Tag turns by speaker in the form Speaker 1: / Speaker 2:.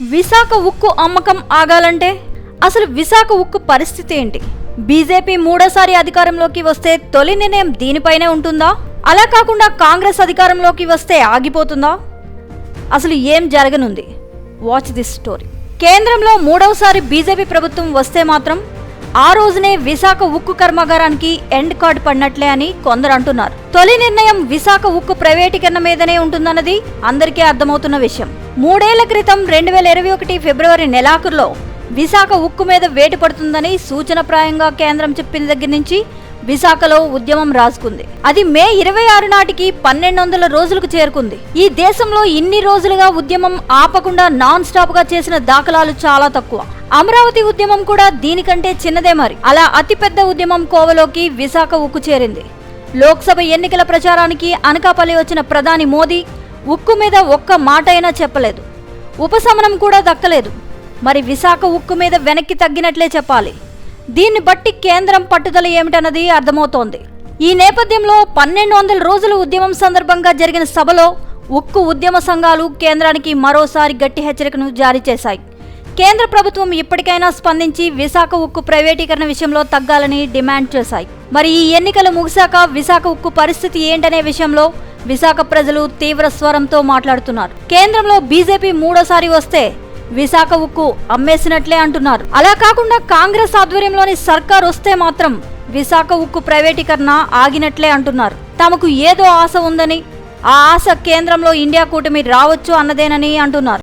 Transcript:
Speaker 1: విశాఖ ఉక్కు అమ్మకం ఆగాలంటే అసలు విశాఖ ఉక్కు పరిస్థితి ఏంటి? బీజేపీ మూడోసారి అధికారంలోకి వస్తే తొలి నిర్ణయం దీనిపైనే ఉంటుందా? అలా కాకుండా కాంగ్రెస్ అధికారంలోకి వస్తే ఆగిపోతుందా? అసలు ఏం జరగనుంది? Watch this story. కేంద్రంలో మూడవసారి బీజేపీ ప్రభుత్వం వస్తే మాత్రం ఆ రోజునే విశాఖ ఉక్కు కర్మాగారానికి ఎండ్ కార్డ్ పడినట్లే అని కొందరు అంటున్నారు. తొలి నిర్ణయం విశాఖ ఉక్కు ప్రైవేటీకరణ మీదనే ఉంటుందన్నది అందరికీ అర్థమవుతున్న విషయం. 3 ఏళ్ల క్రితం 2021 ఫిబ్రవరి నెలాఖరులో విశాఖ ఉక్కు మీద వేటు పడుతుందని సూచనప్రాయంగా కేంద్రం చెప్పిన దగ్గర నుంచి విశాఖలో ఉద్యమం రాజుకుంది. అది మే 26 నాటికి 1200 రోజులకు చేరుకుంది. ఈ దేశంలో ఇన్ని రోజులుగా ఉద్యమం ఆపకుండా నాన్ స్టాప్ గా చేసిన దాఖలాలు చాలా తక్కువ. అమరావతి ఉద్యమం కూడా దీనికంటే చిన్నదే. మరి అలా అతిపెద్ద ఉద్యమం కోవలోకి విశాఖ ఉక్కు చేరింది. లోక్సభ ఎన్నికల ప్రచారానికి అనకాపల్లి వచ్చిన ప్రధాని మోదీ ఉక్కు మీద ఒక్క మాట అయినా చెప్పలేదు. ఉపశమనం కూడా దక్కలేదు. మరి విశాఖ ఉక్కు మీద వెనక్కి తగ్గినట్లే చెప్పాలి. దీన్ని బట్టి కేంద్రం పట్టుదల ఏమిటన్నది అర్థమవుతోంది. ఈ నేపథ్యంలో 1200 రోజుల ఉద్యమం సందర్భంగా జరిగిన సభలో ఉక్కు ఉద్యమ సంఘాలు కేంద్రానికి మరోసారి గట్టి హెచ్చరికను జారీ చేశాయి. కేంద్ర ప్రభుత్వం ఇప్పటికైనా స్పందించి విశాఖ ఉక్కు ప్రైవేటీకరణ విషయంలో తగ్గాలని డిమాండ్ చేశాయి. మరి ఈ ఎన్నికలు ముగిశాక విశాఖ ఉక్కు పరిస్థితి ఏంటనే విషయంలో విశాఖ ప్రజలు తీవ్ర స్వరంతో మాట్లాడుతున్నారు. కేంద్రంలో బీజేపీ మూడోసారి వస్తే విశాఖ ఉక్కు అమ్మేసినట్లే అంటున్నారు. అలా కాకుండా కాంగ్రెస్ ఆధ్వర్యంలోని సర్కార్ వస్తే మాత్రం విశాఖ ఉక్కు ప్రైవేటీకరణ ఆగినట్లే అంటున్నారు. తమకు ఏదో ఆశ ఉందని, ఆ ఆశ కేంద్రంలో ఇండియా కూటమి రావచ్చు అన్నదేనని అంటున్నారు.